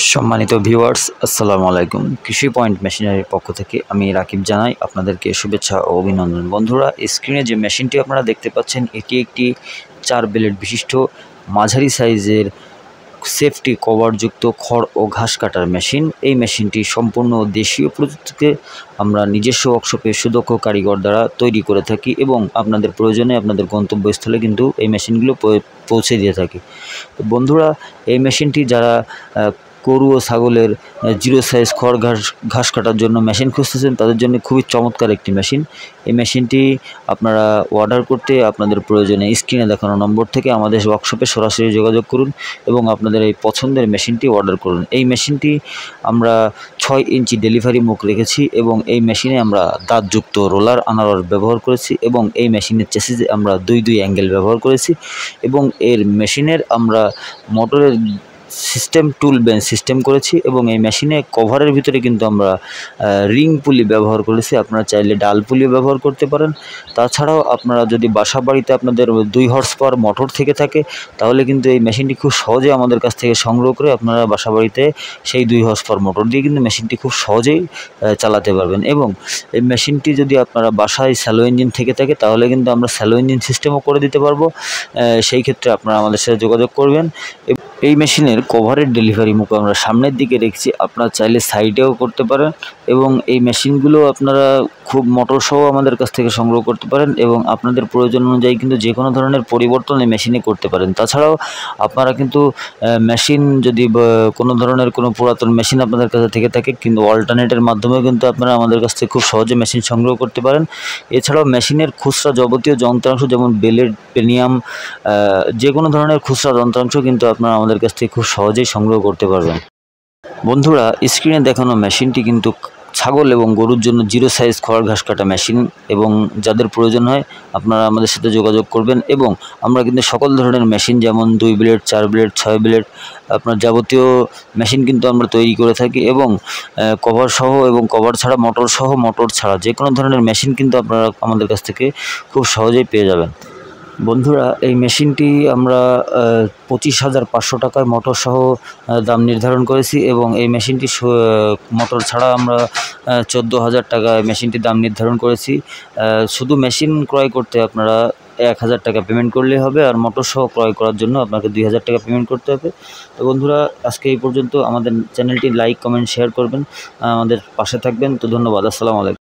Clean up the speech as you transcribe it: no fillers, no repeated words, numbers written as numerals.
সম্মানিত ভিউয়ার্স, আসসালামু আলাইকুম। কৃষি পয়েন্ট মেশিনারির পক্ষ থেকে আমি রাকিব জানাই আপনাদেরকে শুভেচ্ছা ও অভিনন্দন। বন্ধুরা, স্ক্রিনে যে মেশিনটি আপনারা দেখতে পাচ্ছেন এটি একটি 4 ব্লেড বিশিষ্ট মাঝারি সাইজের সেফটি কভারযুক্ত খড় ও ঘাস কাটার মেশিন। এই মেশিনটি সম্পূর্ণ দেশীয় প্রযুক্তিতে আমরা নিজস্ব ওয়ার্কশপে সুদক্ষ কারিগর দ্বারা তৈরি করে থাকি এবং আপনাদের প্রয়োজনে আপনাদের গন্তব্যস্থলে কিন্তু এই মেশিনগুলো পৌঁছে দিয়ে থাকি। তো বন্ধুরা, এই মেশিনটি যারা গরু ও ছাগলের জিরো সাইজ খড় ঘাস কাটার জন্য মেশিন খুঁজতেছেন তাদের জন্য খুবই চমৎকার একটি মেশিন। এই মেশিনটি আপনারা অর্ডার করতে আপনাদের প্রয়োজনে স্ক্রিনে দেখানো নম্বর থেকে আমাদের ওয়ার্কশপে সরাসরি যোগাযোগ করুন এবং আপনাদের এই পছন্দের মেশিনটি অর্ডার করুন। এই মেশিনটি আমরা 6 ইঞ্চি ডেলিভারি মুখ রেখেছি এবং এই মেশিনে আমরা দাঁতযুক্ত রোলার আনারস ব্যবহার করেছি এবং এই মেশিনের চেসিসে আমরা দুই অ্যাঙ্গেল ব্যবহার করেছি এবং এর মেশিনের আমরা মোটরের সিস্টেম টুল বেঞ্চ সিস্টেম করেছি এবং এই মেশিনে কভারের ভিতরে কিন্তু আমরা রিং পুলি ব্যবহার করেছি। আপনারা চাইলে ডাল পুলিও ব্যবহার করতে পারেন। তাছাড়াও আপনারা যদি বাসা বাড়িতে আপনাদের 2 হর্স পাওয়ার মোটর থেকে থাকে তাহলে কিন্তু এই মেশিনটি খুব সহজে আমাদের কাছ থেকে সংগ্রহ করে আপনারা বাসা বাড়িতে সেই 2 হর্স পাওয়ার মোটর দিয়ে কিন্তু মেশিনটি খুব সহজেই চালাতে পারবেন। এবং এই মেশিনটি যদি আপনারা বাসায় স্যালো ইঞ্জিন থেকে থাকে তাহলে কিন্তু আমরা স্যালো ইঞ্জিন সিস্টেমও করে দিতে পারবো। সেই ক্ষেত্রে আপনারা আমাদের সাথে যোগাযোগ করবেন। এই মেশিনের কভারের ডেলিভারি মুখ আমরা সামনের দিকে রেখেছি, আপনারা চাইলে সাইডেও করতে পারেন এবং এই মেশিনগুলো আপনারা খুব মোটর সহ আমাদের কাছ থেকে সংগ্রহ করতে পারেন এবং আপনাদের প্রয়োজন অনুযায়ী কিন্তু যে কোনো ধরনের পরিবর্তন এই মেশিনে করতে পারেন। তাছাড়াও আপনারা কিন্তু মেশিন যদি কোনো ধরনের কোনো পুরাতন মেশিন আপনাদের কাছে থেকে থাকে কিন্তু অল্টারনেটের মাধ্যমেও কিন্তু আপনারা আমাদের কাছ থেকে খুব সহজে মেশিন সংগ্রহ করতে পারেন। এছাড়াও মেশিনের খুচরা যাবতীয় যন্ত্রাংশ যেমন বেলের পেনিয়াম যে কোনো ধরনের খুচরা যন্ত্রাংশ কিন্তু আপনারা আমাদের কাছ থেকে খুব সহজেই সংগ্রহ করতে পারবেন। বন্ধুরা, স্ক্রিনে দেখানো মেশিনটি কিন্তু ছাগল এবং গরুর জন্য জিরো সাইজ খড় ঘাস কাটা মেশিন এবং যাদের প্রয়োজন হয় আপনারা আমাদের সাথে যোগাযোগ করবেন এবং আমরা কিন্তু সকল ধরনের মেশিন যেমন 2 ব্লেড 4 ব্লেড 6 ব্লেড আপনার যাবতীয় মেশিন কিন্তু আমরা তৈরি করে থাকি এবং কভার সহ এবং কভার ছাড়া মোটর সহ মোটর ছাড়া যে কোনো ধরনের মেশিন কিন্তু আপনারা আমাদের কাছ থেকে খুব সহজেই পেয়ে যাবেন। বন্ধুরা, এই মেশিনটি আমরা 25,500 টাকায় মোটর সহ দাম নির্ধারণ করেছি এবং এই মেশিনটি মোটর ছাড়া আমরা 14,000 টাকায় মেশিনটির দাম নির্ধারণ করেছি। শুধু মেশিন ক্রয় করতে আপনারা 1,000 টাকা পেমেন্ট করলেই হবে আর মোটর সহ ক্রয় করার জন্য আপনাকে 2,000 টাকা পেমেন্ট করতে হবে। তো বন্ধুরা, আজকে এই পর্যন্ত। আমাদের চ্যানেলটি লাইক কমেন্ট শেয়ার করবেন, আমাদের পাশে থাকবেন। তো ধন্যবাদ। আসসালামু আলাইকুম।